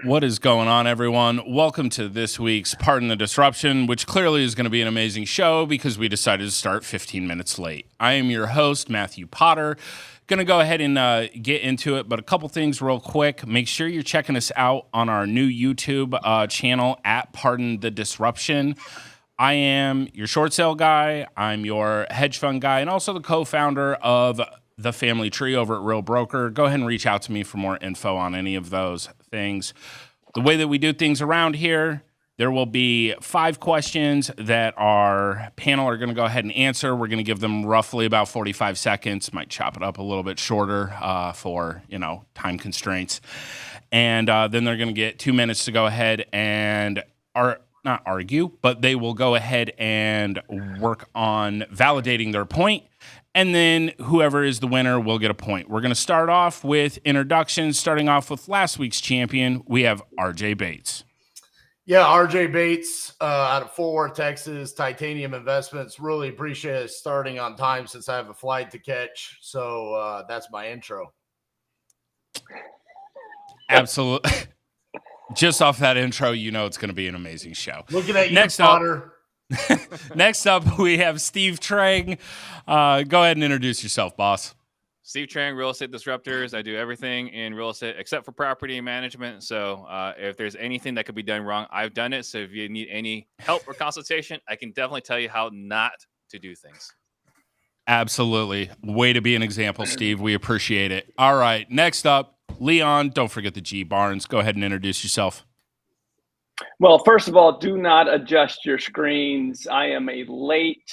What is going on, everyone? Welcome to this week's Pardon the Disruption, which clearly is going to be an amazing show because we decided to start 15 minutes late. I am your host, Matthew Potter. Going to go ahead and get into it, but a couple things real quick. Make sure you're checking us out on our new YouTube channel at Pardon the Disruption. I am your short sale guy. I'm your hedge fund guy and also the co-founder of the family tree over at Real Broker. Go ahead and reach out to me for more info on any of those things. The way that we do things around here, there will be 5 questions that our panel are going to go ahead and answer. We're going to give them roughly about 45 seconds. Might chop it up a little bit shorter for, time constraints. And then they're going to get 2 minutes to go ahead and not argue, but they will go ahead and work on validating their point. And then whoever is the winner will get a point. We're going to start off with introductions, starting off with last week's champion. We have RJ Bates. Yeah, RJ Bates out of Fort Worth, Texas, Titanium Investments. Really appreciate it starting on time since I have a flight to catch. So that's my intro. Absolutely. Just off that intro, it's going to be an amazing show. Looking at you, Potter. Next up, we have Steve Trang. Go ahead and introduce yourself, boss. Steve Trang, Real Estate Disruptors. I do everything in real estate except for property management. So if there's anything that could be done wrong, I've done it. So if you need any help or consultation, I can definitely tell you how not to do things. Absolutely. Way to be an example, Steve. We appreciate it. All right. Next up, Leon. Don't forget the G Barnes. Go ahead and introduce yourself. Well, first of all, do not adjust your screens. I am a late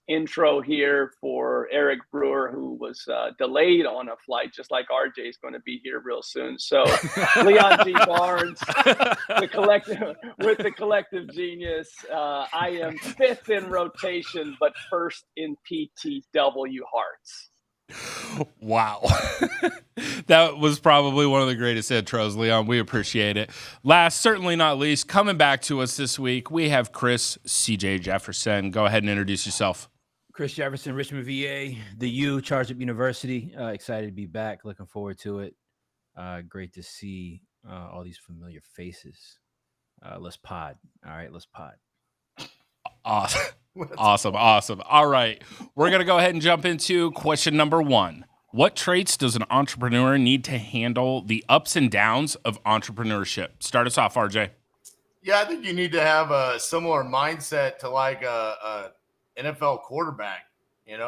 intro here for Eric Brewer, who was delayed on a flight, just like RJ is going to be here real soon. So, Leon G. Barnes, with the collective genius. I am 5th in rotation, but 1st in PTW hearts. Wow. That was probably one of the greatest intros, Leon. We appreciate it. Last, certainly not least, coming back to us this week, we have Chris CJ Jefferson. Go ahead and introduce yourself. Chris Jefferson, Richmond, VA, the U, Charge Up University. Excited to be back. Looking forward to it. Great to see all these familiar faces. Let's pod. All right, let's pod. Awesome. All right. We're going to go ahead and jump into question number 1. What traits does an entrepreneur need to handle the ups and downs of entrepreneurship? Start us off, RJ. Yeah, I think you need to have a similar mindset to like a NFL quarterback. You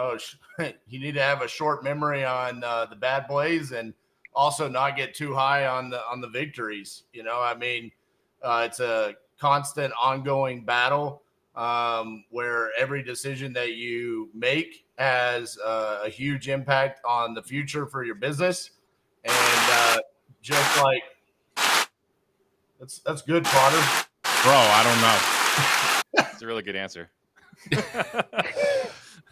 need to have a short memory on the bad plays and also not get too high on the victories. It's a constant ongoing battle where every decision that you make has a huge impact on the future for your business. And just like, that's good, Potter. Bro, I don't know. That's a really good answer. This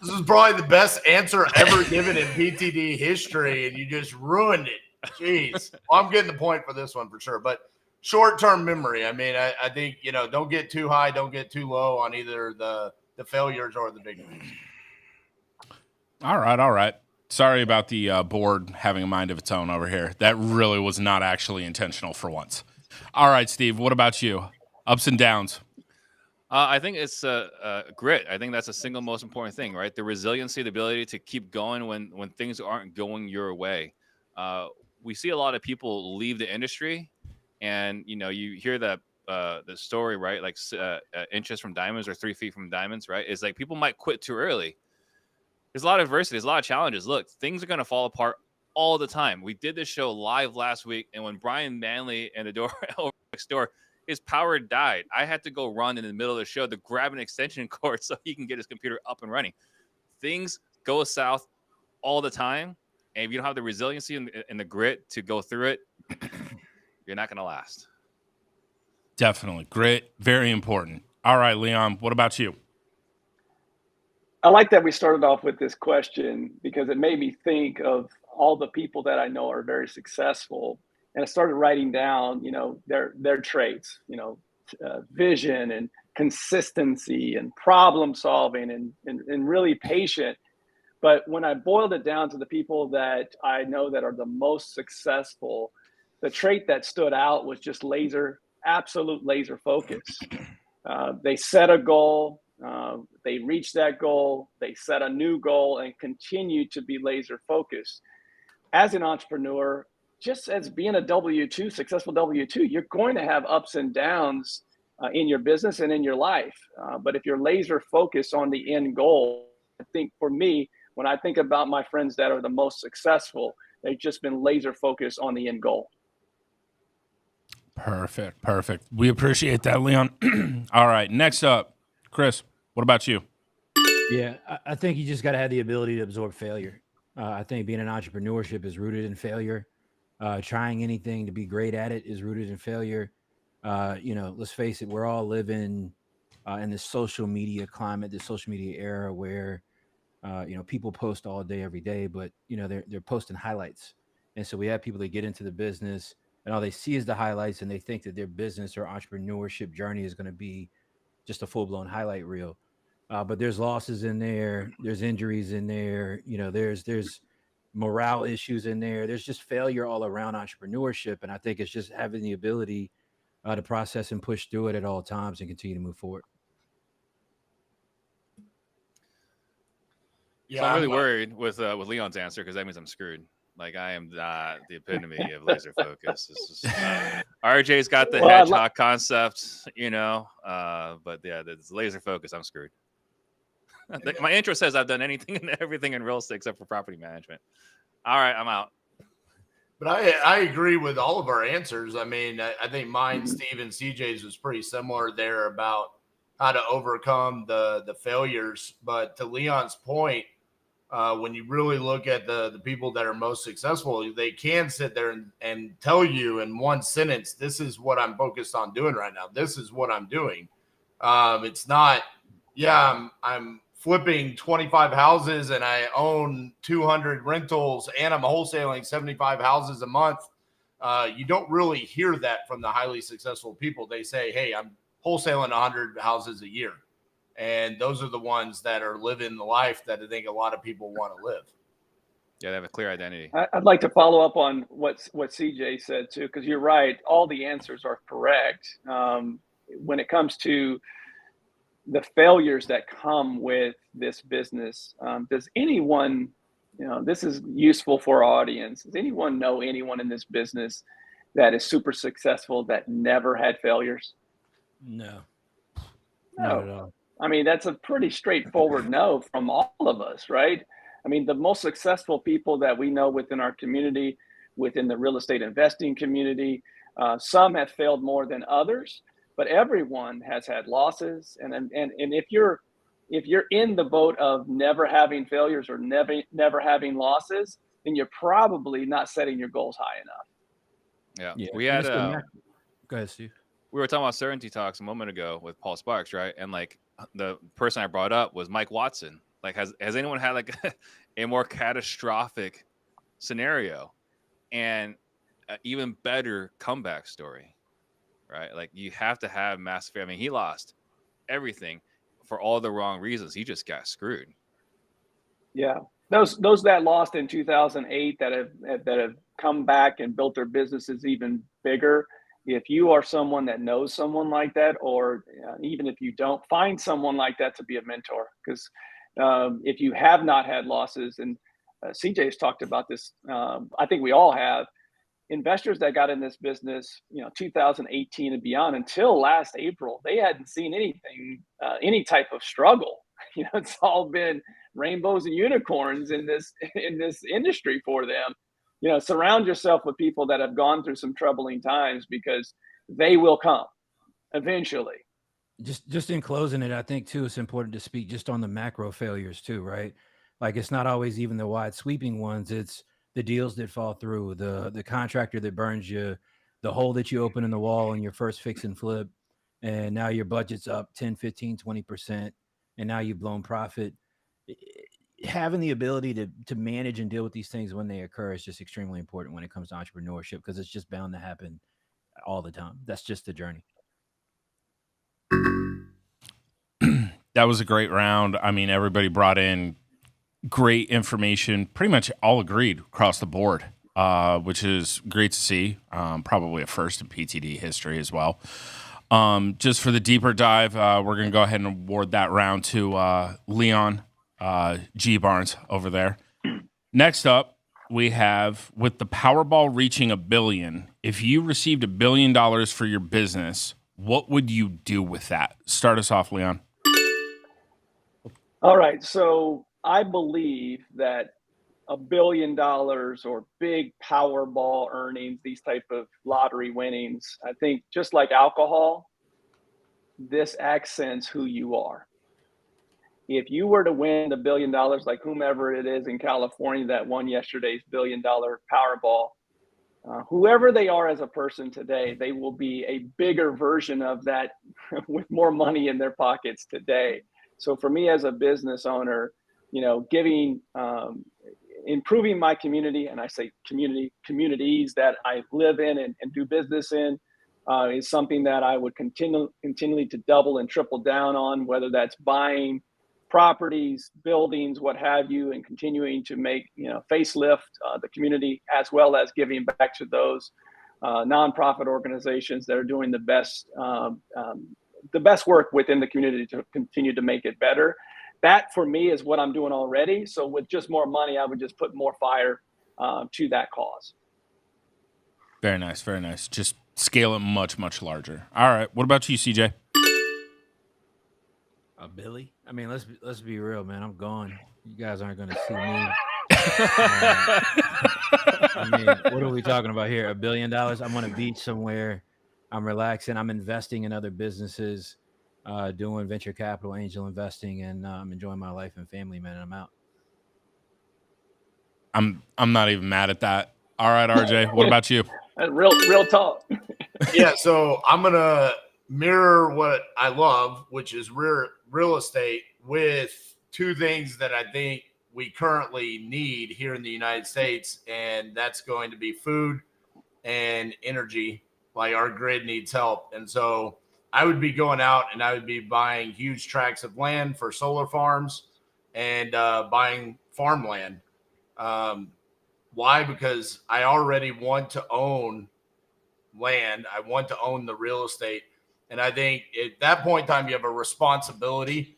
is probably the best answer ever given in PTD history, and you just ruined it. Jeez. Well, I'm getting the point for this one for sure. But short-term memory. I think, don't get too high, don't get too low on either the failures or the victories. All right. Sorry about the board having a mind of its own over here. That really was not actually intentional for once. All right, Steve, what about you? Ups and downs. I think it's grit. I think that's the single most important thing, right? The resiliency, the ability to keep going when things aren't going your way. We see a lot of people leave the industry, and you hear that the story, right? Like inches from diamonds or 3 feet from diamonds, right? It's like people might quit too early. There's a lot of adversity. There's a lot of challenges. Look, things are going to fall apart all the time. We did this show live last week, and when Brian Manley and the door over next door, his power died. I had to go run in the middle of the show to grab an extension cord so he can get his computer up and running. Things go south all the time, and if you don't have the resiliency and the grit to go through it, you're not going to last. Definitely. Grit, very important. All right, Leon, what about you? I like that we started off with this question because it made me think of all the people that I know are very successful. And I started writing down, their traits, vision and consistency and problem solving and really patient. But when I boiled it down to the people that I know that are the most successful, the trait that stood out was just absolute laser focus. They set a goal, they reached that goal, they set a new goal, and continue to be laser focused. As an entrepreneur, just as being a W-2, successful W-2, you're going to have ups and downs in your business and in your life. But if you're laser focused on the end goal, I think for me, when I think about my friends that are the most successful, they've just been laser focused on the end goal. Perfect. We appreciate that, Leon. All right, next up, Chris, what about you? Yeah, I think you just got to have the ability to absorb failure. I think being in entrepreneurship is rooted in failure. Trying anything to be great at it is rooted in failure. Let's face it, we're all living in this social media climate, this social media era where, people post all day, every day, but, they're posting highlights. And so we have people that get into the business and all they see is the highlights and they think that their business or entrepreneurship journey is going to be just a full-blown highlight reel. But there's losses in there. There's injuries in there. There's morale issues in there. There's just failure all around entrepreneurship. And I think it's just having the ability to process and push through it at all times and continue to move forward. Yeah, so I'm really worried with Leon's answer because that means I'm screwed. Like I am not the epitome of laser focus. RJ's got the hedgehog concept, but yeah, it's laser focus. I'm screwed. My intro says I've done anything and everything in real estate except for property management. All right, I'm out. But I agree with all of our answers. I mean, I think mine, Steve, and CJ's was pretty similar there about how to overcome the failures. But to Leon's point, when you really look at the people that are most successful, they can sit there and tell you in one sentence, this is what I'm focused on doing right now. This is what I'm doing. It's not, I'm flipping 25 houses and I own 200 rentals and I'm wholesaling 75 houses a month. You don't really hear that from the highly successful people. They say, hey, I'm wholesaling 100 houses a year. And those are the ones that are living the life that I think a lot of people want to live. Yeah, they have a clear identity. I'd like to follow up on what CJ said too, because you're right. All the answers are correct. When it comes to the failures that come with this business, does anyone, this is useful for our audience. Does anyone know anyone in this business that is super successful that never had failures? No, not at all. I mean, that's a pretty straightforward no from all of us, right? I mean, the most successful people that we know within our community, within the real estate investing community, some have failed more than others, but everyone has had losses. And if you're in the boat of never having failures or never having losses, then you're probably not setting your goals high enough. Yeah. We had go ahead, Steve. We were talking about certainty talks a moment ago with Paul Sparks, right? And like the person I brought up was Mike Watson. Like, has anyone had like a more catastrophic scenario and an even better comeback story, right? Like you have to have massive. I mean, he lost everything for all the wrong reasons. He just got screwed. Yeah, those that lost in 2008 that have come back and built their businesses even bigger. If you are someone that knows someone like that, or even if you don't, find someone like that to be a mentor. Because if you have not had losses, and CJ's talked about this, I think we all have, investors that got in this business, 2018 and beyond, until last April, they hadn't seen anything, any type of struggle. It's all been rainbows and unicorns in this industry for them. Surround yourself with people that have gone through some troubling times, because they will come eventually. Just in closing it, I think too, it's important to speak just on the macro failures too, right? Like it's not always even the wide sweeping ones. It's the deals that fall through, the contractor that burns you, the hole that you open in the wall in your first fix and flip. And now your budget's up 10, 15, 20%. And now you've blown profit. Having the ability to manage and deal with these things when they occur is just extremely important when it comes to entrepreneurship, because it's just bound to happen all the time. That's just the journey. That was a great round. I mean, everybody brought in great information. Pretty much all agreed across the board. which is great to see. Probably a first in PTD history as well. Just for the deeper dive, we're going to go ahead and award that round to Leon G. Barnes over there. Next up, we have, with the Powerball reaching $1 billion, if you received $1 billion for your business, what would you do with that? Start us off, Leon. All right. So I believe that $1 billion or big Powerball earnings, these type of lottery winnings, I think just like alcohol, this accents who you are. If you were to win $1 billion, like whomever it is in California that won yesterday's $1 billion Powerball, whoever they are as a person today, they will be a bigger version of that with more money in their pockets today. So for me as a business owner, giving, improving my community, and I say communities that I live in and do business in, is something that I would continually to double and triple down on, whether that's buying properties, buildings, what have you, and continuing to make, facelift the community, as well as giving back to those nonprofit organizations that are doing the best work within the community to continue to make it better. That for me is what I'm doing already. So with just more money, I would just put more fire to that cause. Very nice, very nice. Just scale it much, much larger. All right. What about you, CJ? Billy? I mean, let's be real, man. I'm gone. You guys aren't going to see me. I mean, what are we talking about here? $1 billion? I'm on a beach somewhere. I'm relaxing. I'm investing in other businesses, doing venture capital, angel investing, and I'm enjoying my life and family, man. And I'm out. I'm not even mad at that. All right, RJ. What about you? Real talk. Yeah, so I'm gonna mirror what I love, which is real estate, with two things that I think we currently need here in the United States, and that's going to be food and energy. Like, our grid needs help. And so I would be going out and I would be buying huge tracts of land for solar farms and buying farmland. Why? Because I already want to own land. I want to own the real estate. And I think at that point in time, you have a responsibility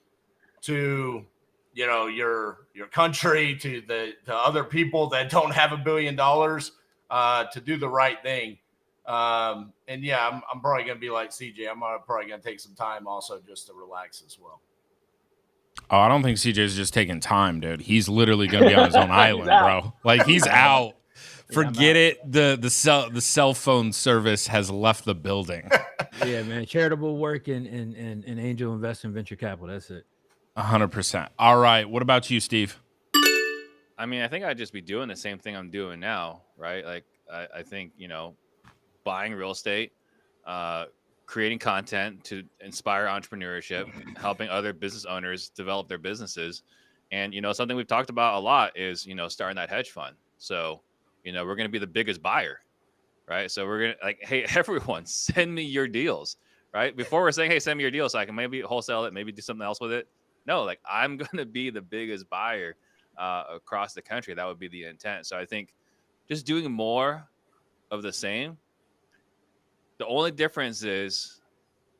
to, your country, to other people that don't have $1 billion, to do the right thing. And yeah, I'm probably going to be like CJ. I'm probably going to take some time also just to relax as well. Oh, I don't think CJ's just taking time, dude. He's literally going to be on his own island, bro. Like, he's out. Forget it. The cell phone service has left the building. Yeah, man. Charitable work and angel investment, venture capital. That's it. 100%. All right. What about you, Steve? I mean, I think I'd just be doing the same thing I'm doing now, right? Like, I think, buying real estate, creating content to inspire entrepreneurship, helping other business owners develop their businesses. And, something we've talked about a lot is, starting that hedge fund. So, we're going to be the biggest buyer, right? So we're going to, like, hey, everyone, send me your deals, right? Before we're saying, hey, send me your deals so I can maybe wholesale it, maybe do something else with it. No, like, I'm going to be the biggest buyer across the country. That would be the intent. So I think just doing more of the same. The only difference is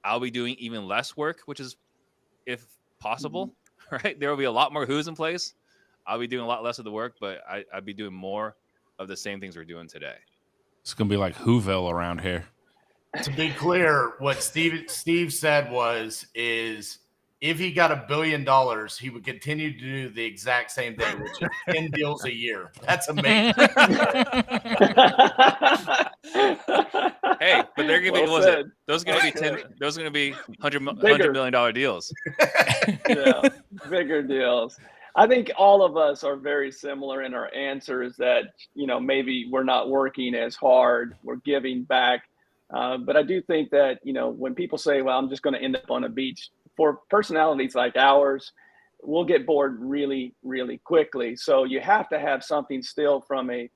I'll be doing even less work, which is, if possible, right? There will be a lot more who's in place. I'll be doing a lot less of the work, but I'd be doing more of the same things we're doing today. It's going to be like Whoville around here. To be clear, what Steve said is if he got $1 billion, he would continue to do the exact same thing, which is 10 deals a year. That's amazing. Hey, but they're gonna be those are gonna be $100 million deals. Yeah, bigger deals. I think all of us are very similar in our answers that, maybe we're not working as hard, we're giving back. But I do think that, when people say, well, I'm just going to end up on a beach, for personalities like ours, we'll get bored really, really quickly. So you have to have something still from a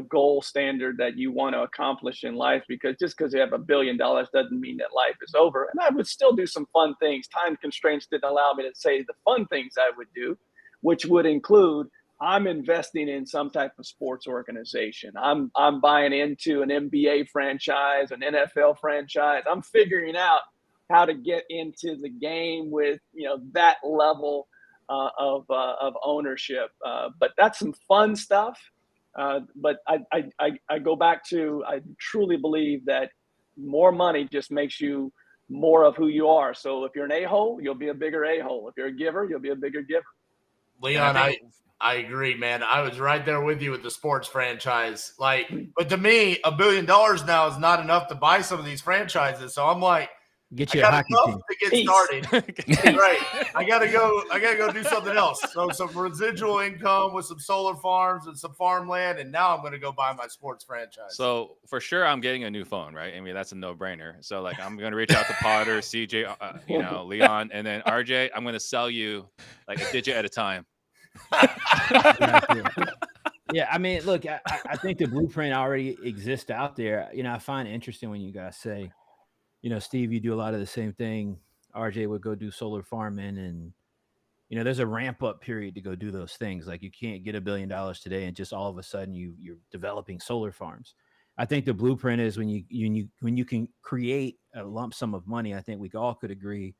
goal standard that you want to accomplish in life, because just because you have $1 billion doesn't mean that life is over. And I would still do some fun things. Time constraints didn't allow me to say the fun things I would do, which would include I'm investing in some type of sports organization. I'm buying into an NBA franchise, an NFL franchise. I'm figuring out how to get into the game with that level of ownership. But that's some fun stuff. But I go back to, I truly believe that more money just makes you more of who you are. So if you're an a-hole, you'll be a bigger a-hole. If you're a giver, you'll be a bigger giver. Leon, I agree, man. I was right there with you with the sports franchise. Like, but to me, $1 billion now is not enough to buy some of these franchises. So I'm like, Get I you a got hockey enough team. to get started. Right. I gotta go do something else. So some residual income with some solar farms and some farmland, and now I'm gonna go buy my sports franchise. So for sure, I'm getting a new phone, right? I mean, that's a no-brainer. So like, I'm gonna reach out to Potter, CJ, Leon, and then RJ. I'm gonna sell you like a digit at a time. Yeah, I mean, look, I think the blueprint already exists out there. I find it interesting when you guys say, Steve, you do a lot of the same thing. RJ would go do solar farming, and there's a ramp up period to go do those things. Like, you can't get $1 billion today and just all of a sudden you're developing solar farms. I think the blueprint is when you can create a lump sum of money. I think we all could agree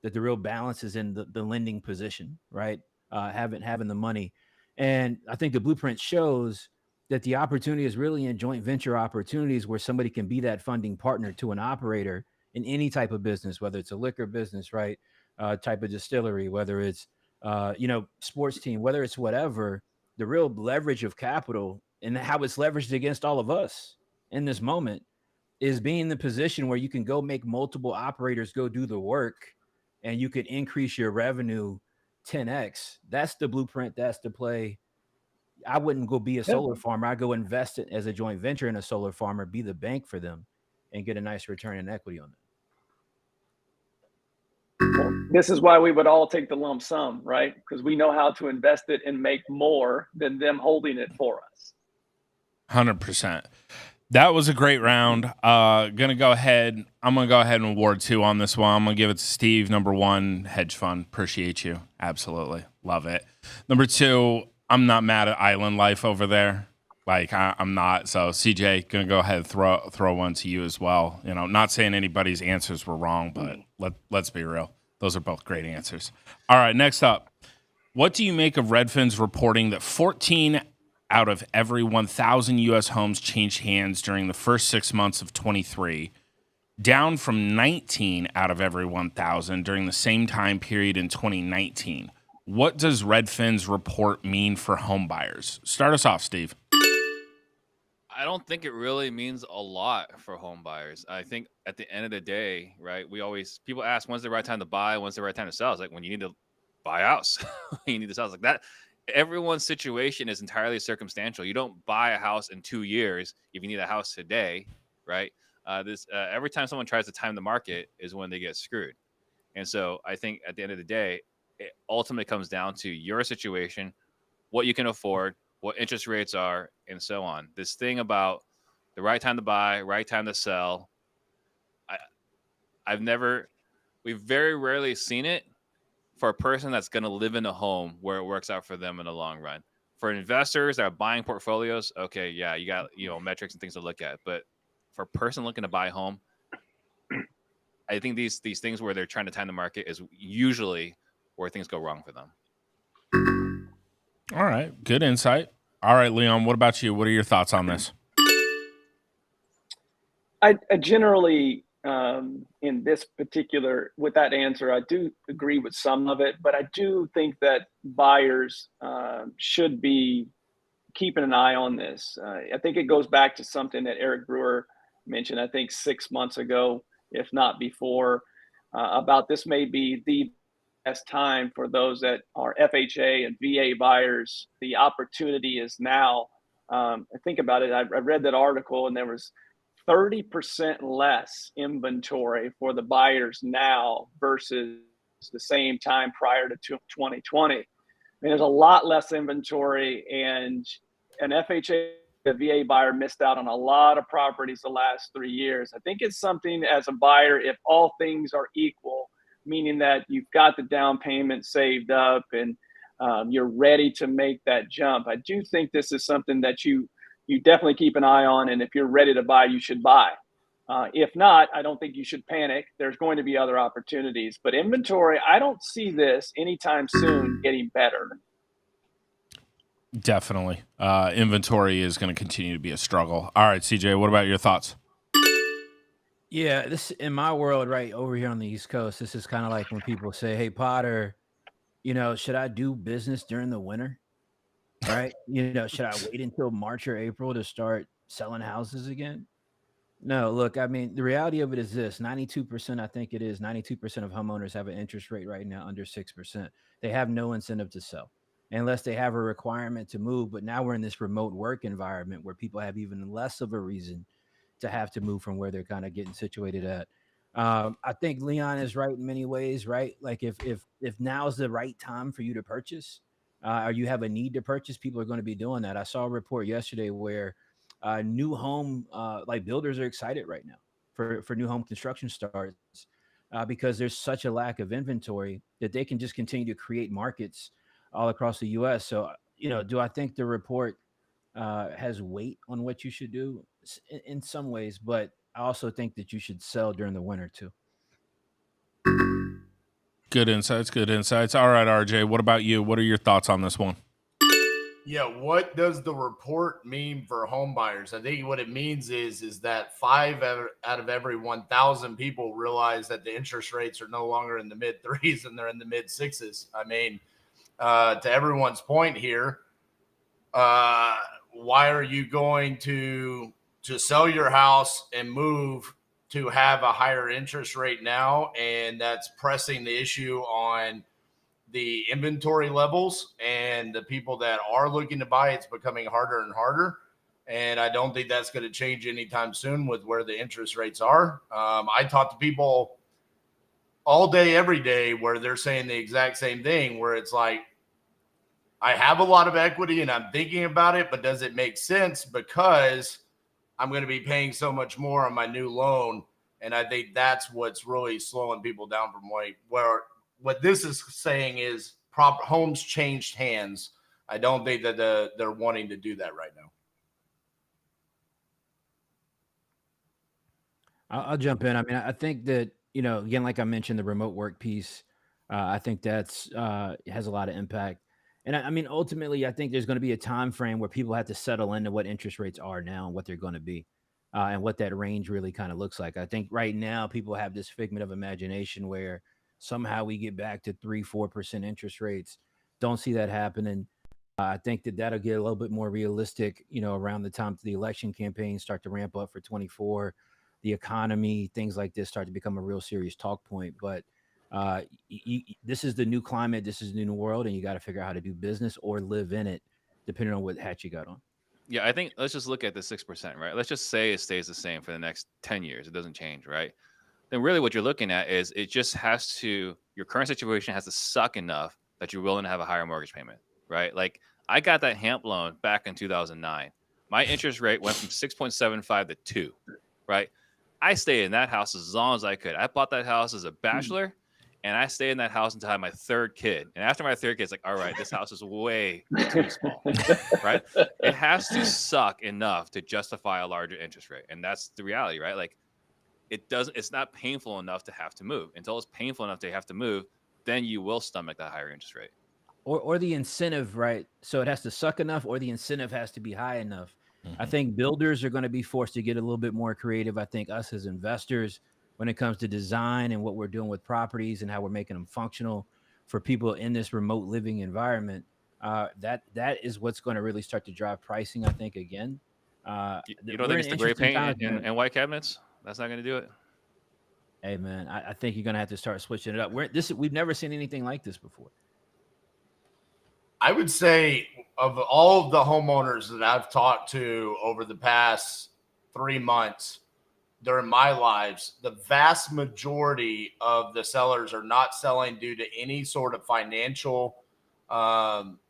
that the real balance is in the lending position, right? Having the money. And I think the blueprint shows that the opportunity is really in joint venture opportunities where somebody can be that funding partner to an operator in any type of business, whether it's a liquor business, right? Type of distillery, whether it's, sports team, whether it's whatever. The real leverage of capital and how it's leveraged against all of us in this moment is being in the position where you can go make multiple operators go do the work, and you could increase your revenue 10x. That's the blueprint. That's the play. I wouldn't go be a solar farmer. I go invest it as a joint venture in a solar farmer, be the bank for them, and get a nice return in equity on it. Well, this is why we would all take the lump sum, right? Because we know how to invest it and make more than them holding it for us. 100%. That was a great round. I'm gonna go ahead and award 2 on this one. I'm gonna give it to Steve. Number 1, hedge fund. Appreciate you. Absolutely love it. Number 2, I'm not mad at Island Life over there. Like, I'm not. So CJ, gonna go ahead and throw one to you as well. Not saying anybody's answers were wrong, but let's be real. Those are both great answers. All right, next up. What do you make of Redfin's reporting that 14 out of every 1,000 U.S. homes changed hands during the first 6 months of 23, down from 19 out of every 1,000 during the same time period in 2019? What does Redfin's report mean for home buyers? Start us off, Steve. I don't think it really means a lot for home buyers. I think at the end of the day, right, people ask, when's the right time to buy? When's the right time to sell? It's like when you need to buy a house, you need to sell. It's like that. Everyone's situation is entirely circumstantial. You don't buy a house in 2 years if you need a house today, right? Every time someone tries to time the market is when they get screwed. And so I think at the end of the day, it ultimately comes down to your situation, what you can afford, what interest rates are, and so on. This thing about the right time to buy, right time to sell, we've very rarely seen it for a person that's going to live in a home where it works out for them in the long run. For investors that are buying portfolios, okay, yeah, you got metrics and things to look at. But for a person looking to buy a home, I think these things where they're trying to time the market is usually where things go wrong for them. All right, good insight. All right, Leon, what about you? What are your thoughts on this? I generally, in this particular, with that answer, I do agree with some of it, but I do think that buyers should be keeping an eye on this. I think it goes back to something that Eric Brewer mentioned, I think 6 months ago, if not before, about this may be the best time for those that are FHA and VA buyers. The opportunity is now. I think about it. I read that article, and there was 30% less inventory for the buyers now versus the same time prior to 2020. I mean, there's a lot less inventory, and an FHA, the VA buyer missed out on a lot of properties the last 3 years. I think it's something as a buyer, if all things are equal, meaning that you've got the down payment saved up and you're ready to make that jump. I do think this is something that you definitely keep an eye on, and if you're ready to buy, you should buy. If not, I don't think you should panic. There's going to be other opportunities, but inventory, I don't see this anytime soon getting better. Definitely. Inventory is going to continue to be a struggle. All right, CJ, what about your thoughts? Yeah, this in my world, right over here on the East Coast, this is kind of like when people say, "Hey, Potter, should I do business during the winter?" Right? Should I wait until March or April to start selling houses again? No, look, I mean, the reality of it is this 92%, I think it is 92% of homeowners have an interest rate right now under 6%. They have no incentive to sell unless they have a requirement to move. But now we're in this remote work environment where people have even less of a reason to have to move from where they're kind of getting situated at. I think Leon is right in many ways, right? Like if now's the right time for you to purchase, or you have a need to purchase, people are going to be doing that. I saw a report yesterday where new home like builders are excited right now for new home construction starts because there's such a lack of inventory that they can just continue to create markets all across the U.S. So do I think the report has weight on what you should do in some ways, but I also think that you should sell during the winter too. Good insights. Good insights. All right, RJ, what about you? What are your thoughts on this one? Yeah, what does the report mean for home buyers? I think what it means is that 5 out of every 1,000 people realize that the interest rates are no longer in the mid threes and they're in the mid sixes. I mean, to everyone's point here, why are you going to sell your house and move to have a higher interest rate now? And that's pressing the issue on the inventory levels, and the people that are looking to buy, it's becoming harder and harder. And I don't think that's going to change anytime soon with where the interest rates are. I talk to people all day, every day, where they're saying the exact same thing, where it's like, I have a lot of equity and I'm thinking about it, but does it make sense? Because I'm going to be paying so much more on my new loan. And I think that's what's really slowing people down from where what this is saying is homes changed hands. I don't think that they're wanting to do that right now. I'll jump in. I mean, I think that, again, like I mentioned, the remote work piece, I think that's has a lot of impact. And I mean, ultimately, I think there's going to be a time frame where people have to settle into what interest rates are now and what they're going to be, and what that range really kind of looks like. I think right now people have this figment of imagination where somehow we get back to 3-4% interest rates. Don't see that happening. I think that that'll get a little bit more realistic, around the time the election campaigns start to ramp up for 24, the economy, things like this start to become a real serious talk point. But this is the new climate. This is the new world, and you got to figure out how to do business or live in it, depending on what hat you got on. Yeah, I think let's just look at the 6%, right? Let's just say it stays the same for the next 10 years. It doesn't change, right? Then really what you're looking at is it just has to, your current situation has to suck enough that you're willing to have a higher mortgage payment, right? Like I got that HAMP loan back in 2009. My interest rate went from 6.75 to 2, right? I stayed in that house as long as I could. I bought that house as a bachelor, and I stayed in that house until I had my third kid. And after my third kid, it's like, all right, this house is way too small, right? It has to suck enough to justify a larger interest rate. And that's the reality, right? Like it's not painful enough to have to move. Until it's painful enough to have to move, then you will stomach that higher interest rate. Or the incentive, right? So it has to suck enough, or the incentive has to be high enough. Mm-hmm. I think builders are going to be forced to get a little bit more creative. I think us as investors, when it comes to design and what we're doing with properties and how we're making them functional for people in this remote living environment, that is what's going to really start to drive pricing, I think, again. You don't think it's the gray paint and white cabinets? That's not going to do it? Hey, man, I think you're going to have to start switching it up. We've never seen anything like this before. I would say of all of the homeowners that I've talked to over the past 3 months during my lives, the vast majority of the sellers are not selling due to any sort of financial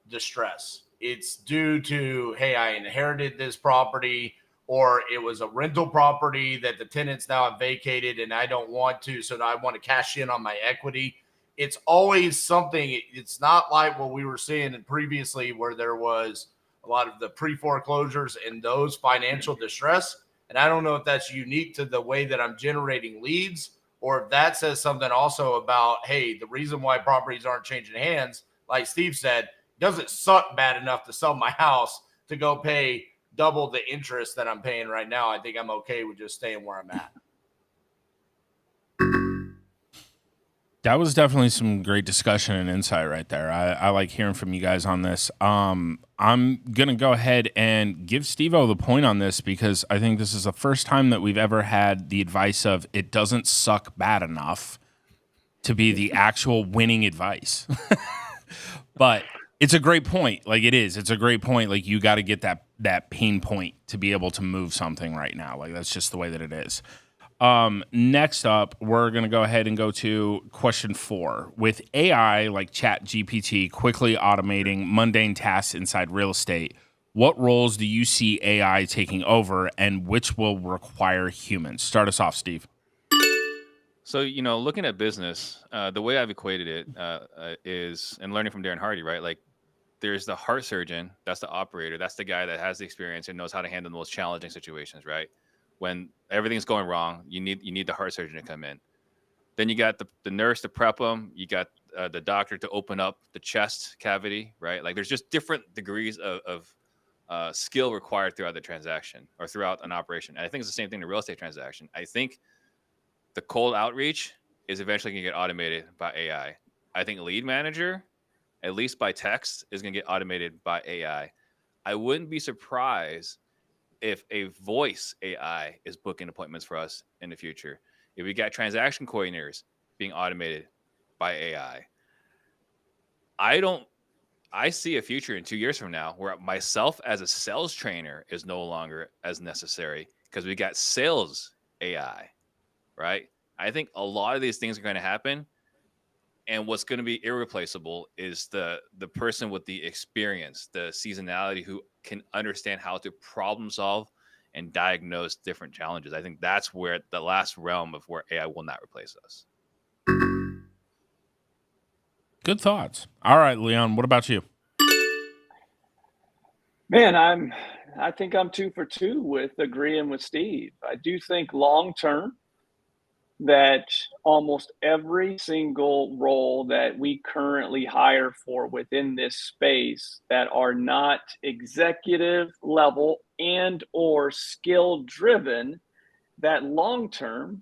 distress. It's due to, hey, I inherited this property, or it was a rental property that the tenants now have vacated and I don't want to, so now I want to cash in on my equity. it's always something. It's not like what we were seeing previously where there was a lot of the pre-foreclosures and those financial distress. And I don't know if that's unique to the way that I'm generating leads, or if that says something also about, hey, the reason why properties aren't changing hands, like Steve said, doesn't suck bad enough to sell my house to go pay double the interest that I'm paying right now. I think I'm okay with just staying where I'm at. That was definitely some great discussion and insight right there. I like hearing from you guys on this. I'm going to go ahead and give Steve-O the point on this because I think this is the first time that we've ever had the advice of it doesn't suck bad enough to be the actual winning advice. But it's a great point. Like it is. It's a great point. Like you got to get that pain point to be able to move something right now. Like that's just the way that it is. Next up, we're going to go ahead and go to question 4. With AI like ChatGPT quickly automating mundane tasks inside real estate, what roles do you see AI taking over and which will require humans? Start us off, Steve. So, looking at business, the way I've equated it is, and learning from Darren Hardy, right? Like there's the heart surgeon, that's the operator, that's the guy that has the experience and knows how to handle the most challenging situations, right? When everything's going wrong, you need the heart surgeon to come in. Then you got the nurse to prep them. You got the doctor to open up the chest cavity, right? Like there's just different degrees of skill required throughout the transaction or throughout an operation. And I think it's the same thing in a real estate transaction. I think the cold outreach is eventually going to get automated by AI. I think lead manager, at least by text, is going to get automated by AI. I wouldn't be surprised if a voice AI is booking appointments for us in the future. If we got transaction coordinators being automated by AI, I see a future in 2 years from now where myself as a sales trainer is no longer as necessary because we got sales AI, right? I think a lot of these things are going to happen. And what's going to be irreplaceable is the person with the experience, the seasonality, who can understand how to problem solve and diagnose different challenges. I think that's where the last realm of where AI will not replace us. Good thoughts. All right, Leon, what about you? Man, I think I'm 2 for 2 with agreeing with Steve. I do think long term that almost every single role that we currently hire for within this space that are not executive level and or skill driven, that long term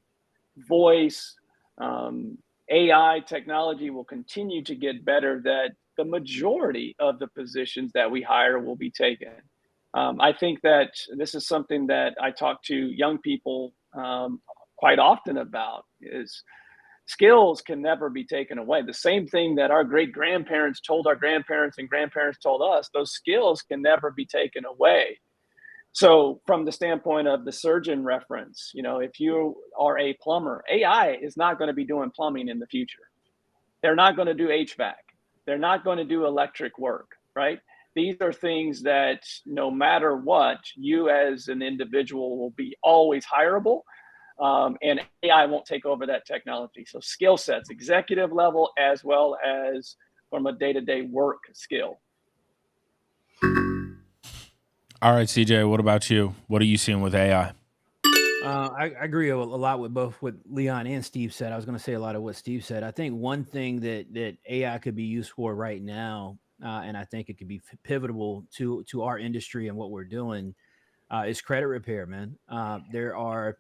voice AI technology will continue to get better, that the majority of the positions that we hire will be taken. I think that this is something that I talk to young people quite often about is skills can never be taken away. The same thing that our great grandparents told our grandparents and grandparents told us, those skills can never be taken away. So from the standpoint of the surgeon reference, if you are a plumber, AI is not going to be doing plumbing in the future. They're not going to do HVAC. They're not going to do electric work, right? These are things that no matter what, you as an individual will be always hireable. And AI won't take over that technology. So skill sets, executive level, as well as from a day-to-day work skill. All right, CJ, what about you? What are you seeing with AI? I agree a lot with both what Leon and Steve said. I was going to say a lot of what Steve said. I think one thing that AI could be used for right now, and I think it could be pivotal to our industry and what we're doing, is credit repair, man. There are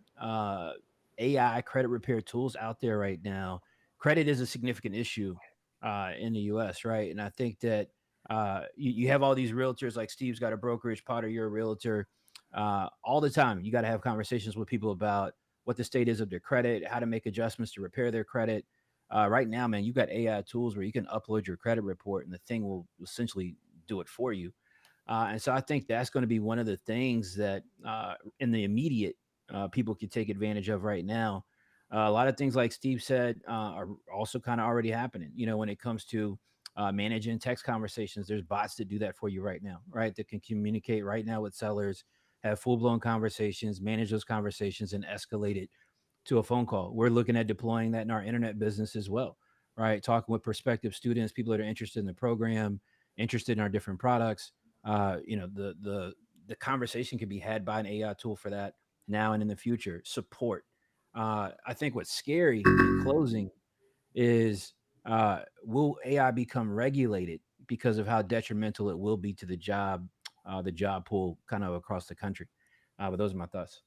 AI credit repair tools out there right now. Credit is a significant issue in the U.S., right? And I think that you have all these realtors, like Steve's got a brokerage, Potter, you're a realtor. All the time, you got to have conversations with people about what the state is of their credit, how to make adjustments to repair their credit. Right now, man, you've got AI tools where you can upload your credit report and the thing will essentially do it for you. And so I think that's going to be one of the things that in the immediate people can take advantage of right now. A lot of things, like Steve said, are also kind of already happening. When it comes to managing text conversations, there's bots that do that for you right now, right? That can communicate right now with sellers, have full-blown conversations, manage those conversations, and escalate it to a phone call. We're looking at deploying that in our internet business as well. right? Talking with prospective students, people that are interested in the program, interested in our different products. The conversation can be had by an AI tool for that now and in the future. Support. I think what's scary in closing is will AI become regulated because of how detrimental it will be to the job pool kind of across the country. But those are my thoughts.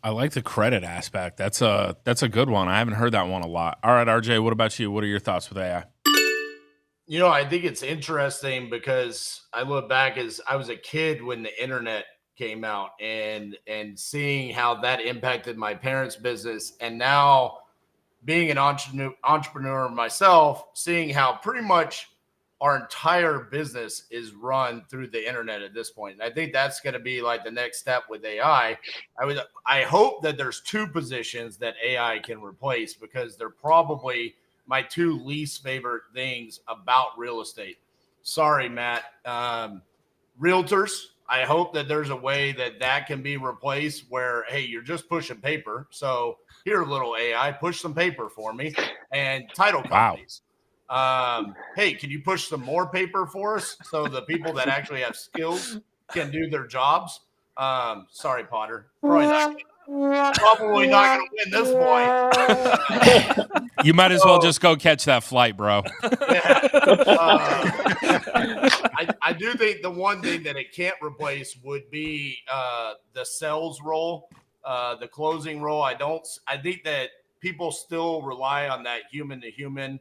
I like the credit aspect. That's a good one. I haven't heard that one a lot. All right, RJ, what about you? What are your thoughts with AI? I think it's interesting because I look back as I was a kid when the internet came out and seeing how that impacted my parents' business, and now being an entrepreneur myself, seeing how pretty much our entire business is run through the internet at this point. And I think that's going to be like the next step with AI. I hope that there's two positions that AI can replace, because they're probably my two least favorite things about real estate. Sorry, Matt. Realtors. I hope that there's a way that can be replaced where, hey, you're just pushing paper. So here, little AI, push some paper for me. And title companies. Wow. Hey, can you push some more paper for us so the people that actually have skills can do their jobs? Sorry, Potter. Probably not going to win this point. You might as well just go catch that flight, bro. Yeah. I do think the one thing that it can't replace would be the sales role, the closing role. I think that people still rely on that human to human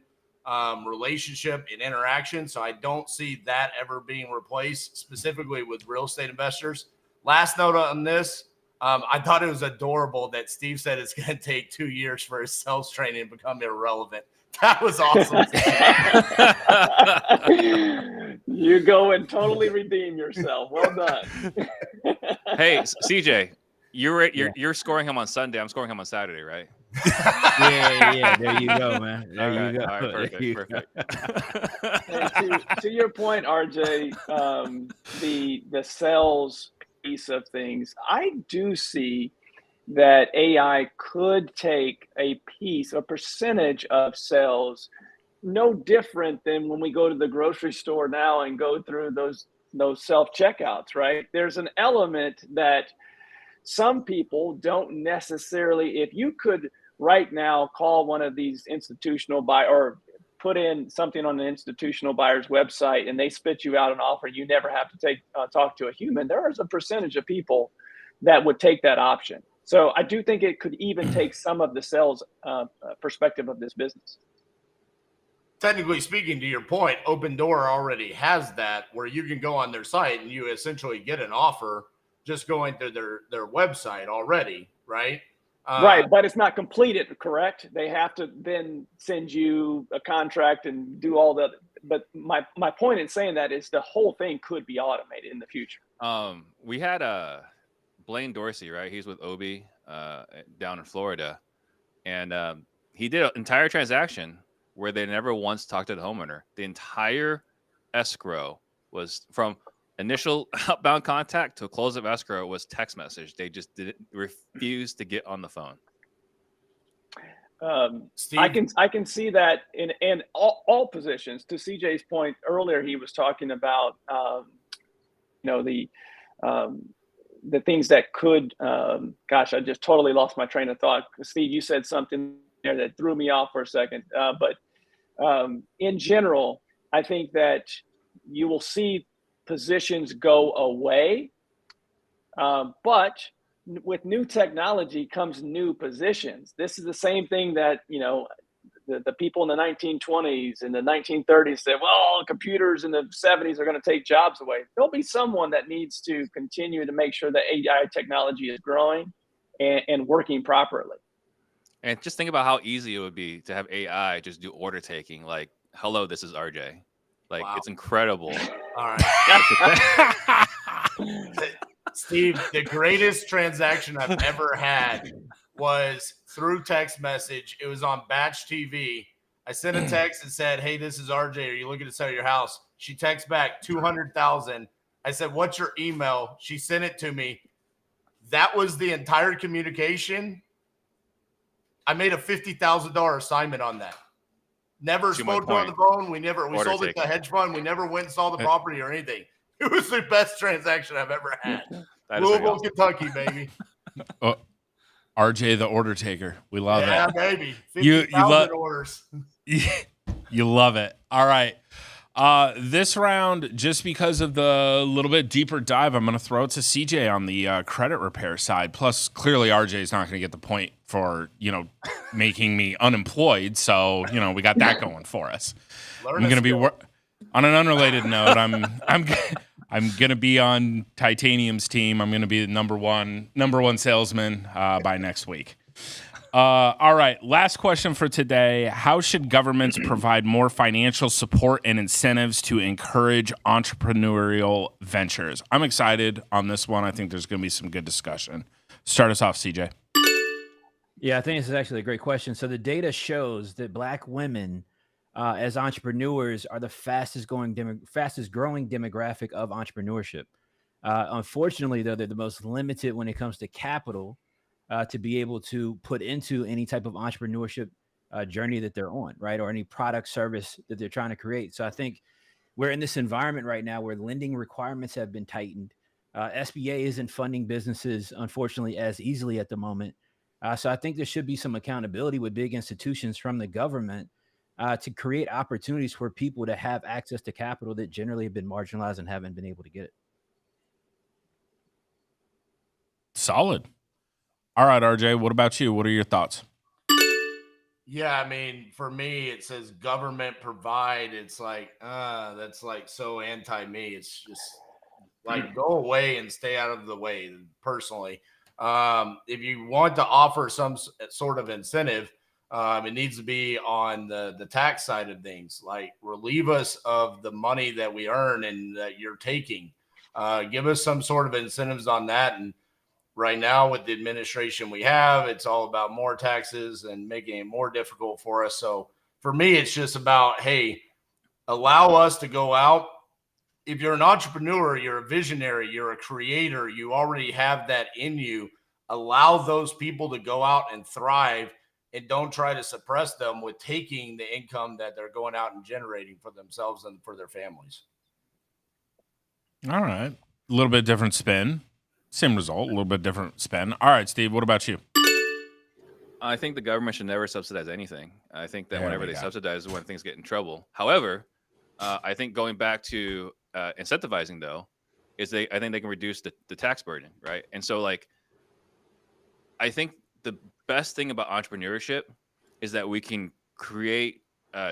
relationship and interaction. So I don't see that ever being replaced, specifically with real estate investors. Last note on this. I thought it was adorable that Steve said it's going to take 2 years for his sales training to become irrelevant. That was awesome. You go and totally redeem yourself. Well done. Hey, CJ, you're scoring him on Sunday. I'm scoring him on Saturday, right? Yeah. There you go, man. There you go. All right, perfect. To your point, RJ, the sales piece of things, I do see that AI could take a percentage of sales, no different than when we go to the grocery store now and go through those self-checkouts, right? There's an element that some people don't necessarily, if you could right now call one of these institutional buy or put in something on an institutional buyer's website and they spit you out an offer, you never have to talk to a human. There is a percentage of people that would take that option. So I do think it could even take some of the sales perspective of this business. Technically speaking, to your point, Open Door already has that, where you can go on their site and you essentially get an offer just going through their website already, right? Right, but it's not completed, correct? They have to then send you a contract and do all that. But my point in saying that is the whole thing could be automated in the future. We had Blaine Dorsey, right? He's with Obi down in Florida. And he did an entire transaction where they never once talked to the homeowner. The entire escrow was from initial outbound contact to close of escrow was text message. They just refused to get on the phone. I can see that in all positions. To CJ's point earlier, he was talking about the things that could. Gosh, I just totally lost my train of thought. Steve, you said something there that threw me off for a second. But in general, I think that you will see positions go away, but with new technology comes new positions. This is the same thing that the people in the 1920s and the 1930s said, well, computers in the 70s are going to take jobs away. There'll be someone that needs to continue to make sure that AI technology is growing and working properly. And just think about how easy it would be to have AI just do order taking, like, hello, this is RJ. Like, wow. It's incredible. All right. Steve, the greatest transaction I've ever had was through text message. It was on Batch TV. I sent a text and said, hey, this is RJ. Are you looking to sell your house? She texts back 200,000. I said, what's your email? She sent it to me. That was the entire communication. I made a $50,000 assignment on that. Never To my spoke to her on the point. phone. We Order sold it to a taken. hedge fund. We never went and saw the property or anything. It was the best transaction I've ever had. That is very Louisville, awesome. Kentucky, baby. Oh, RJ, the order taker. We love Yeah, it. baby. You 50,000 orders. You love it. All right. This round, just because of the little bit deeper dive, I'm going to throw it to CJ on the credit repair side. Plus, clearly, RJ is not going to get the point for making me unemployed. So we got that going for us. I'm going to be on an unrelated note. I'm going to be on Titanium's team. I'm going to be the number one salesman by next week. All right. Last question for today. How should governments provide more financial support and incentives to encourage entrepreneurial ventures? I'm excited on this one. I think there's going to be some good discussion. Start us off, CJ. Yeah, I think this is actually a great question. So the data shows that Black women as entrepreneurs are the fastest growing demographic of entrepreneurship. Unfortunately, though, they're the most limited when it comes to capital to be able to put into any type of entrepreneurship journey that they're on, right? Or any product service that they're trying to create. So I think we're in this environment right now where lending requirements have been tightened. SBA isn't funding businesses, unfortunately, as easily at the moment. So I think there should be some accountability with big institutions from the government to create opportunities for people to have access to capital that generally have been marginalized and haven't been able to get it. Solid. All right, RJ, what about you? What are your thoughts? Yeah, I mean, for me, it says government provide. It's like, that's like so anti-me. It's just like go away and stay out of the way, personally. If you want to offer some sort of incentive, it needs to be on the tax side of things. Like relieve us of the money that we earn and that you're taking. Give us some sort of incentives on that. And right now, with the administration we have, it's all about more taxes and making it more difficult for us. So for me, it's just about, hey, allow us to go out. If you're an entrepreneur, you're a visionary, you're a creator, you already have that in you. Allow those people to go out and thrive, and don't try to suppress them with taking the income that they're going out and generating for themselves and for their families. All right. A little bit different spin. Same result, a little bit different spin. All right, Steve, what about you? I think the government should never subsidize anything. I think that whenever they subsidize is when things get in trouble. However, I think going back to incentivizing, though, I think they can reduce the tax burden, right? And so, like, I think the best thing about entrepreneurship is that we can create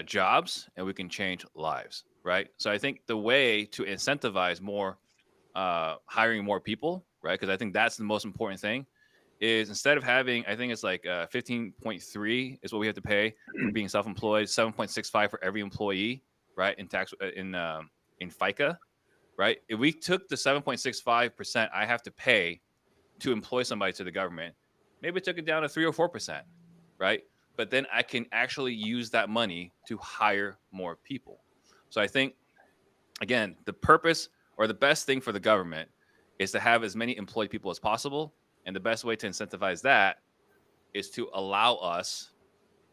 jobs and we can change lives, right? So I think the way to incentivize more hiring more people, right? Because I think that's the most important thing is instead of having, I think it's like 15.3 is what we have to pay for being self-employed, 7.65 for every employee, right? In tax in FICA, right? If we took the 7.65% I have to pay to employ somebody to the government, maybe took it down to 3 or 4%, right? But then I can actually use that money to hire more people. So I think, again, the purpose or the best thing for the government is to have as many employed people as possible. And the best way to incentivize that is to allow us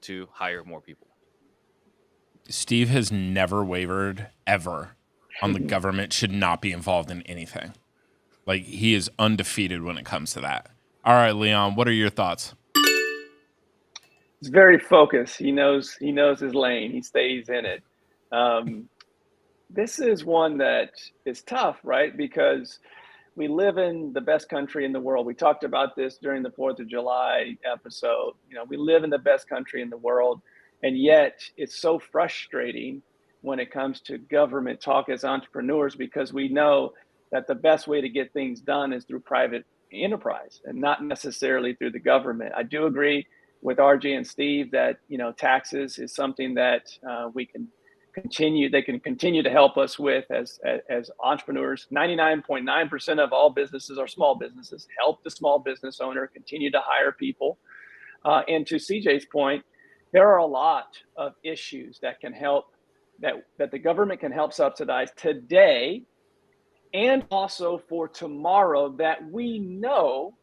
to hire more people. Steve has never wavered ever on the government should not be involved in anything. Like, he is undefeated when it comes to that. All right, Leon, what are your thoughts? He's very focused. He knows his lane. He stays in it. This is one that is tough, right? Because we live in the best country in the world. We talked about this during the 4th of July episode. We live in the best country in the world. And yet it's so frustrating when it comes to government talk as entrepreneurs, because we know that the best way to get things done is through private enterprise and not necessarily through the government. I do agree with RJ and Steve that, taxes is something that they can continue to help us with as entrepreneurs. 99.9% of all businesses are small businesses. Help the small business owner continue to hire people. And to CJ's point, there are a lot of issues that can help, that the government can help subsidize today and also for tomorrow, that we know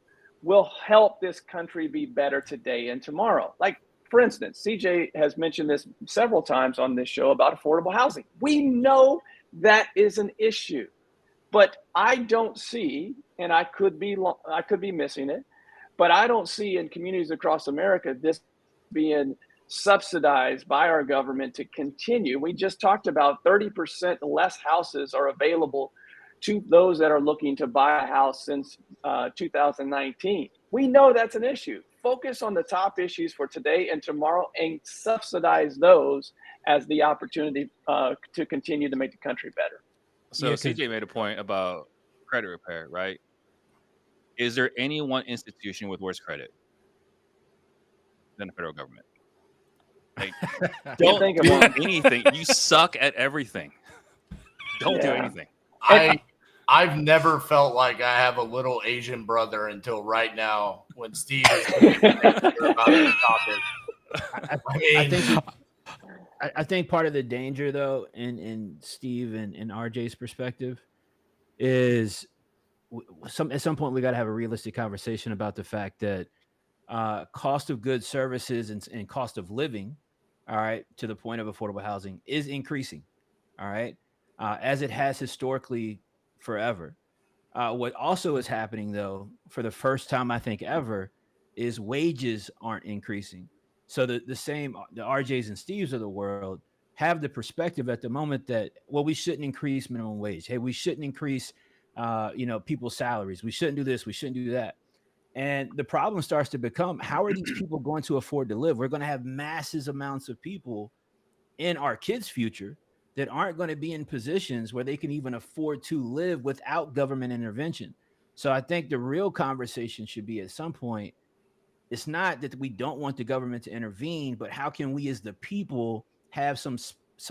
will help this country be better today and tomorrow. Like, for instance, CJ has mentioned this several times on this show about affordable housing. We know that is an issue, but I don't see, and I could be missing it, but I don't see in communities across America this being subsidized by our government to continue. We just talked about 30% less houses are available to those that are looking to buy a house since 2019. We know that's an issue. Focus on the top issues for today and tomorrow and subsidize those as the opportunity to continue to make the country better. So CJ made a point about credit repair, right? Is there any one institution with worse credit than the federal government? Like, don't think of do one. anything. You suck at everything. Don't do anything. I've never felt like I have a little Asian brother until right now when Steve is about this topic. I think part of the danger, though, in Steve and RJ's perspective, is at some point we got to have a realistic conversation about the fact that cost of goods, services, and cost of living, all right, to the point of affordable housing, is increasing, all right, as it has historically forever. What also is happening, though, for the first time I think ever, is wages aren't increasing. So the RJs and Steves of the world have the perspective at the moment that, well, we shouldn't increase minimum wage. Hey, we shouldn't increase, people's salaries. We shouldn't do this. We shouldn't do that. And the problem starts to become, how are these people going to afford to live? We're going to have massive amounts of people in our kids' future that aren't going to be in positions where they can even afford to live without government intervention. So I think the real conversation should be, at some point, it's not that we don't want the government to intervene, but how can we as the people have some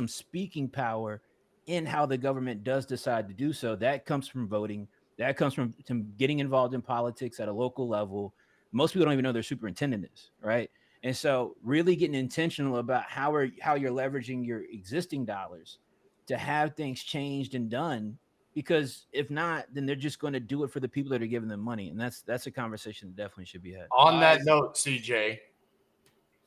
speaking power in how the government does decide to do so? That comes from voting. That comes from getting involved in politics at a local level. Most people don't even know their superintendent is, right? And so really getting intentional about how you're leveraging your existing dollars to have things changed and done, because if not, then they're just going to do it for the people that are giving them money. And that's a conversation that definitely should be had. On that note, CJ,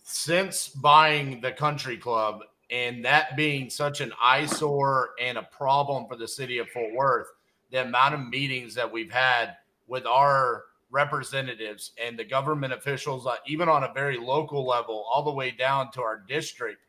since buying the country club and that being such an eyesore and a problem for the city of Fort Worth, the amount of meetings that we've had with our representatives and the government officials, even on a very local level, all the way down to our district,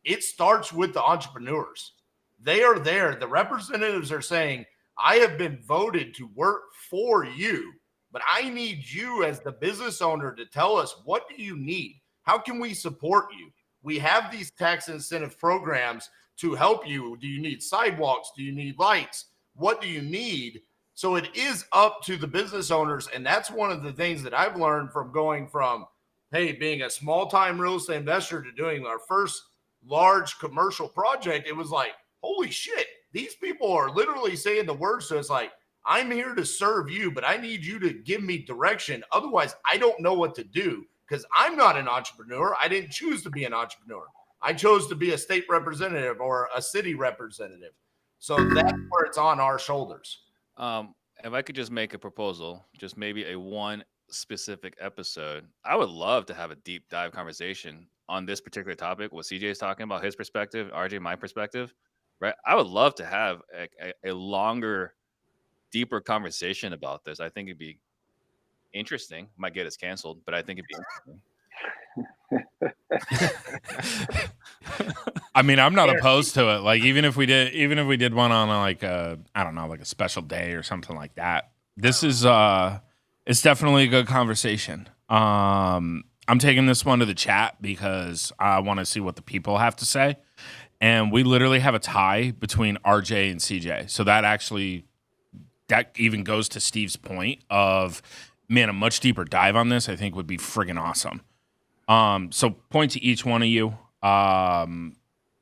it starts with the entrepreneurs. They are there. The representatives are saying, I have been voted to work for you, but I need you as the business owner to tell us, what do you need? How can we support you? We have these tax incentive programs to help you. Do you need sidewalks? Do you need lights? What do you need? So it is up to the business owners. And that's one of the things that I've learned from going from, hey, being a small-time real estate investor to doing our first large commercial project. It was like, holy shit, these people are literally saying the words to us like, I'm here to serve you, but I need you to give me direction. Otherwise, I don't know what to do, because I'm not an entrepreneur. I didn't choose to be an entrepreneur. I chose to be a state representative or a city representative. So that's where it's on our shoulders. If I could just make a proposal, just maybe a one specific episode, I would love to have a deep dive conversation on this particular topic, what CJ is talking about, his perspective, RJ, my perspective, right? I would love to have a longer, deeper conversation about this. I think it'd be interesting. Might get us canceled, but I think it'd be interesting. I mean, I'm not opposed to it. Like, even if we did one on like a special day or something like that. This is it's definitely a good conversation. I'm taking this one to the chat because I want to see what the people have to say. And we literally have a tie between RJ and CJ. So that even goes to Steve's point of, man, a much deeper dive on this I think would be friggin' awesome. So point to each one of you.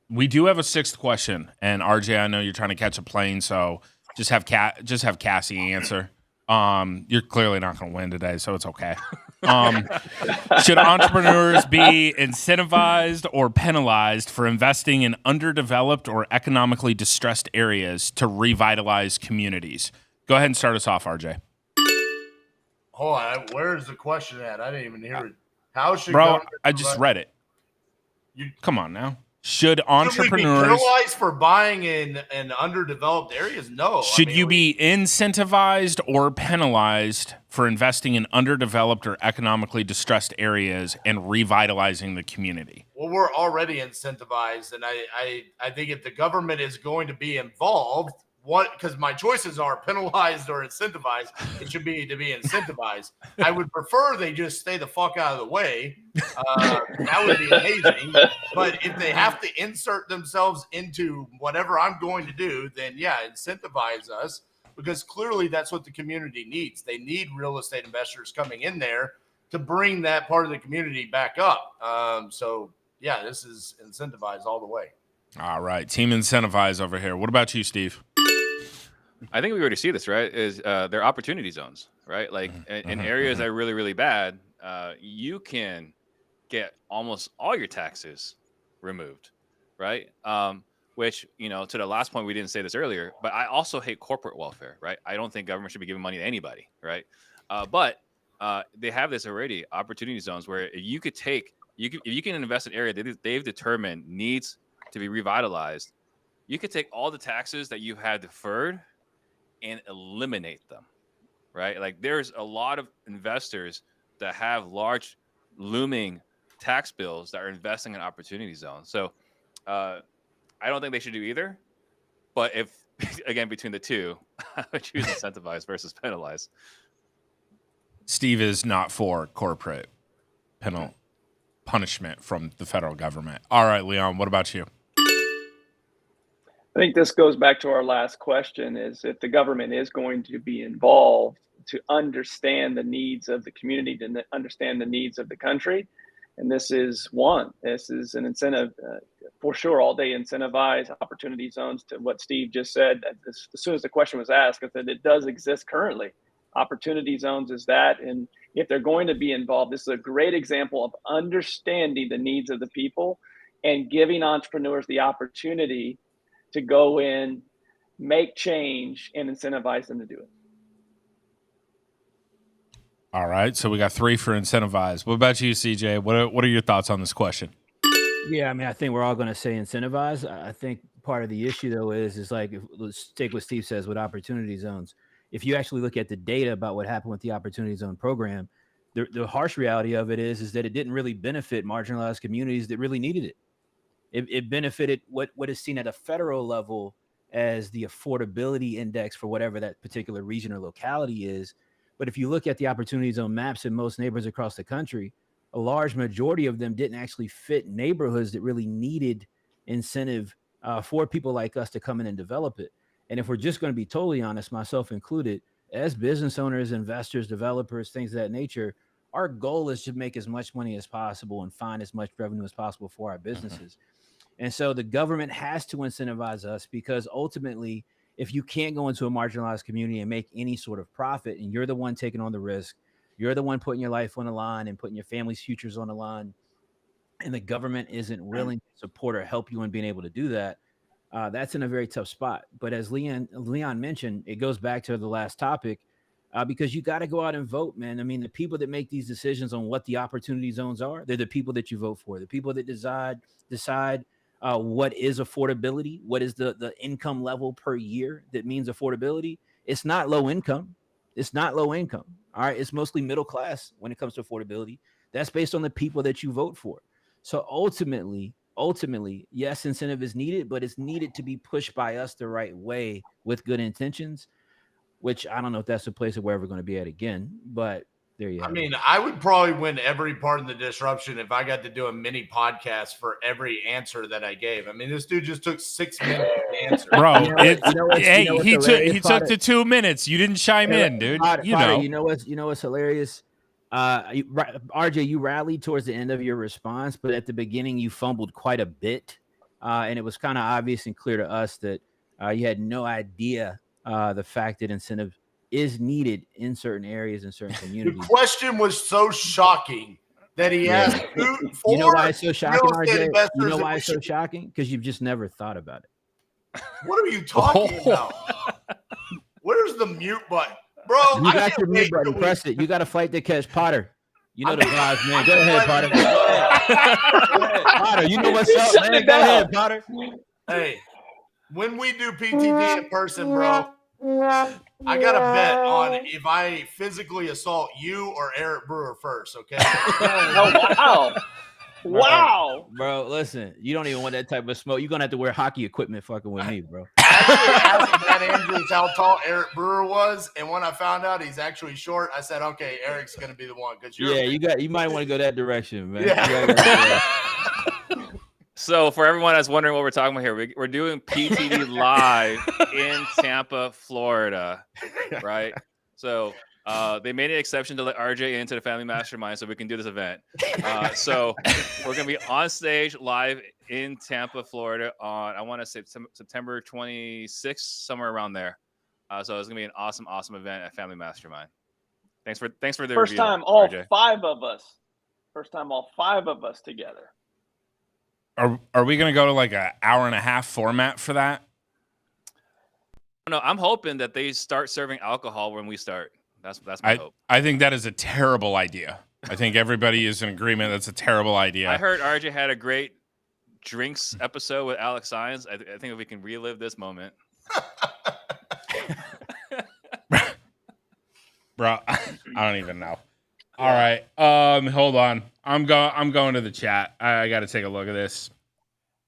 We do have a sixth question, and RJ, I know you're trying to catch a plane, so just have Cassie answer. You're clearly not going to win today, so it's okay. Should entrepreneurs be incentivized or penalized for investing in underdeveloped or economically distressed areas to revitalize communities? Go ahead and start us off, RJ. Hold on, where's the question at? I didn't even hear it. How should Bro, government I just provide- read it. Come on now. Should entrepreneurs Should we be penalized for buying in underdeveloped areas? No. Should you be incentivized or penalized for investing in underdeveloped or economically distressed areas and revitalizing the community? Well, we're already incentivized, and I think if the government is going to be involved, because my choices are penalized or incentivized, it should be to be incentivized. I would prefer they just stay the fuck out of the way. That would be amazing. But if they have to insert themselves into whatever I'm going to do, then yeah, incentivize us, because clearly that's what the community needs. They need real estate investors coming in there to bring that part of the community back up. So yeah, this is incentivized all the way. All right. Team incentivize over here. What about you, Steve? I think we already see this, right? Is there are opportunity zones, right? Like in areas that are really, really bad, you can get almost all your taxes removed, right? Which, you know, to the last point, we didn't say this earlier, but I also hate corporate welfare, right? I don't think government should be giving money to anybody, right? But they have this already, opportunity zones, where if you can invest in an area that they've determined needs to be revitalized, you could take all the taxes that you had deferred and eliminate them, right? Like there's a lot of investors that have large looming tax bills that are investing in opportunity zones. So I don't think they should do either. But if, again, between the two, I would choose incentivize versus penalize. Steve is not for corporate punishment from the federal government. All right, Leon, what about you? I think this goes back to our last question, is if the government is going to be involved to understand the needs of the community, to understand the needs of the country. And this is an incentive for sure, all day incentivize opportunity zones, to what Steve just said. As soon as the question was asked, I said it does exist currently. Opportunity zones is that. And if they're going to be involved, this is a great example of understanding the needs of the people and giving entrepreneurs the opportunity to go in, make change, and incentivize them to do it. All right, so we got 3 for incentivize. What about you, CJ? What are your thoughts on this question? Yeah, I mean, I think we're all going to say incentivize. I think part of the issue, though, is like, let's take what Steve says with opportunity zones. If you actually look at the data about what happened with the opportunity zone program, the harsh reality of it is that it didn't really benefit marginalized communities that really needed it. It benefited what is seen at a federal level as the affordability index for whatever that particular region or locality is. But if you look at the opportunity zone maps in most neighborhoods across the country, a large majority of them didn't actually fit neighborhoods that really needed incentive for people like us to come in and develop it. And if we're just going to be totally honest, myself included, as business owners, investors, developers, things of that nature, our goal is to make as much money as possible and find as much revenue as possible for our businesses. And so the government has to incentivize us, because ultimately, if you can't go into a marginalized community and make any sort of profit, and you're the one taking on the risk, you're the one putting your life on the line and putting your family's futures on the line, and the government isn't willing to support or help you in being able to do that, that's in a very tough spot. But as Leon mentioned, it goes back to the last topic, because you got to go out and vote, man. I mean, the people that make these decisions on what the opportunity zones are, they're the people that you vote for. The people that decide what is affordability, what is the income level per year that means affordability. It's not low income. It's not low income. All right. It's mostly middle class when it comes to affordability. That's based on the people that you vote for. So ultimately, yes, incentive is needed, but it's needed to be pushed by us the right way with good intentions, which I don't know if that's the place that we're ever going to be at again, but there you have it. I mean, I would probably win every part of the disruption if I got to do a mini podcast for every answer that I gave. I mean, this dude just took 6 minutes to answer. Bro, he Potter? took the 2 minutes. You didn't chime in, dude. Potter, you know what's hilarious? RJ, you rallied towards the end of your response, but at the beginning you fumbled quite a bit, and it was kind of obvious and clear to us that you had no idea the fact that incentive is needed in certain areas and certain communities. The question was so shocking that he asked You know why it's so shocking, RJ? You know why it's so shocking? Because you've just never thought about it. What are you talking about? Where's the mute button? Bro, You I got can't your wait mute button. till we- Press it. You got a flight to catch, Potter. You know the vibes, man. Go ahead, Potter. Go ahead, Potter. You know what's up, Shut man. it Go down. ahead, Potter. Hey, when we do PTD in person, bro, I got to bet on if I physically assault you or Eric Brewer first, okay? Oh, wow. Wow. Bro, listen, you don't even want that type of smoke. You're going to have to wear hockey equipment fucking with me, bro. Actually, asked Matt Andrews how tall Eric Brewer was, and when I found out he's actually short, I said, okay, Eric's going to be the one. Because You might want to go that direction, man. Yeah. You gotta go that direction. So for everyone that's wondering what we're talking about here, we're doing PTD live in Tampa, Florida, right? So they made an exception to let RJ into the family mastermind so we can do this event. So we're going to be on stage live in Tampa, Florida on, I want to say September 26th, somewhere around there. So it's going to be an awesome, awesome event at Family Mastermind. Thanks for the First reveal, time all RJ. five of us together. Are we going to go to like an hour and a half format for that? No, I'm hoping that they start serving alcohol when we start. That's my hope. I think that is a terrible idea. I think everybody is in agreement that's a terrible idea. I heard RJ had a great drinks episode with Alex Sines. I think if we can relive this moment. Bro, I don't even know. All right. Hold on. I'm going to the chat. I got to take a look at this.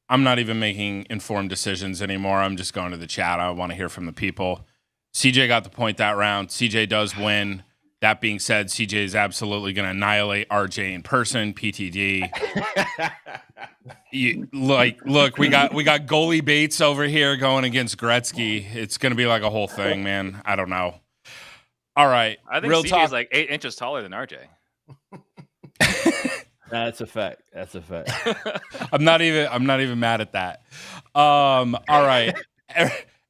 I'm not even making informed decisions anymore. I'm just going to the chat. I want to hear from the people. CJ got the point that round. CJ does win. That being said, CJ is absolutely going to annihilate RJ in person. PTD. Look, we got goalie Bates over here going against Gretzky. It's going to be like a whole thing, man. I don't know. All right. I think real CJ talk. is like 8 inches taller than RJ. That's a fact. That's a fact. I'm not even mad at that. All right.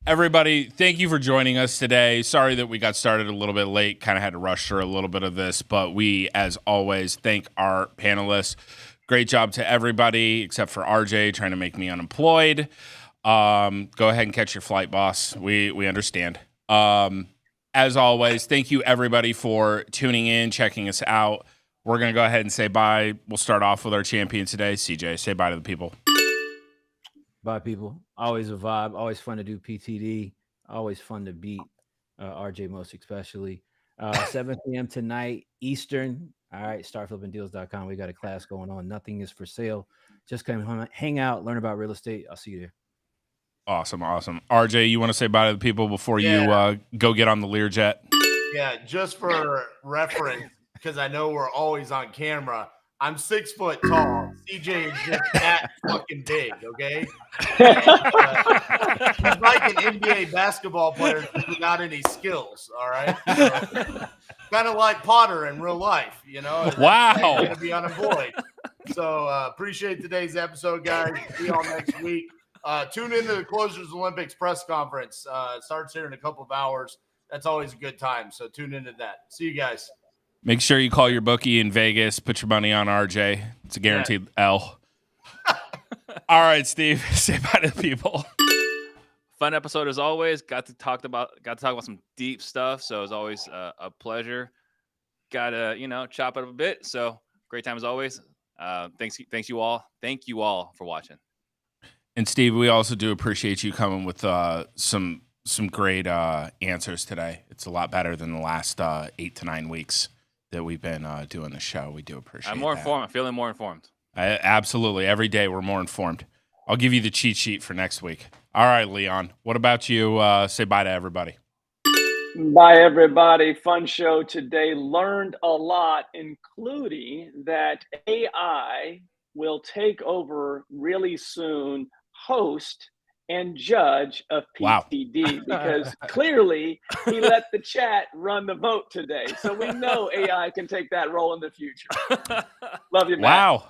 Everybody, thank you for joining us today. Sorry that we got started a little bit late, kind of had to rush through a little bit of this, but we, as always, thank our panelists. Great job to everybody except for RJ trying to make me unemployed. Go ahead and catch your flight, boss. We understand. As always, thank you everybody for tuning in, checking us out. We're going to go ahead and say bye. We'll start off with our champion today. CJ, say bye to the people. Bye, people. Always a vibe. Always fun to do PTD. Always fun to beat RJ most especially. 7 p.m. tonight, Eastern. All right, starflippingdeals.com. We got a class going on. Nothing is for sale. Just come hang out, learn about real estate. I'll see you there. Awesome. RJ, you want to say bye to the people before you go get on the Learjet? Yeah, just for reference, because I know we're always on camera. I'm 6 foot tall. CJ is just that fucking big, okay? He's like an NBA basketball player without any skills, all right? Kind of like Potter in real life, you know? Wow. He's going to be unemployed. So appreciate today's episode, guys. See y'all next week. Tune into the Closers Olympics press conference. It starts here in a couple of hours. That's always a good time. So tune into that. See you guys. Make sure you call your bookie in Vegas. Put your money on RJ. It's a guaranteed L. All right, Steve. Say bye to the people. Fun episode as always. Got to talk about some deep stuff. So it's always a pleasure. Got to chop it up a bit. So great time as always. Thanks you all. Thank you all for watching. And Steve, we also do appreciate you coming with some great answers today. It's a lot better than the last 8 to 9 weeks that we've been doing the show. We do appreciate it. I'm more informed. I'm feeling more informed. Absolutely. Every day we're more informed. I'll give you the cheat sheet for next week. All right, Leon. What about you? Say bye to everybody. Bye, everybody. Fun show today. Learned a lot, including that AI will take over really soon, host and judge of PTD, because clearly he let the chat run the vote today. So we know AI can take that role in the future. Love you, Matt. Wow.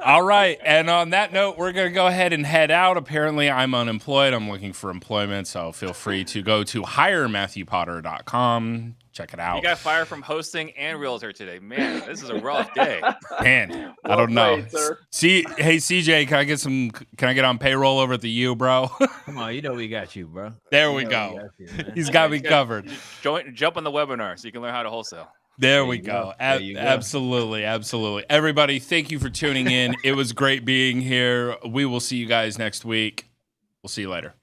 All right. And on that note, we're going to go ahead and head out. Apparently, I'm unemployed. I'm looking for employment. So feel free to go to hirematthewpotter.com. check it You out. got fired from hosting and realtor today. Man, this is a rough day. Man, I Well don't know. played, sir. See, hey CJ, can I get on payroll over at the U, bro? Come on, you know we got you, bro. There You we know go. got you, man. He's got me Yeah. covered. Jump on the webinar so you can learn how to wholesale. There we you go. go. There you go. Absolutely. Everybody, thank you for tuning in. It was great being here. We will see you guys next week. We'll see you later.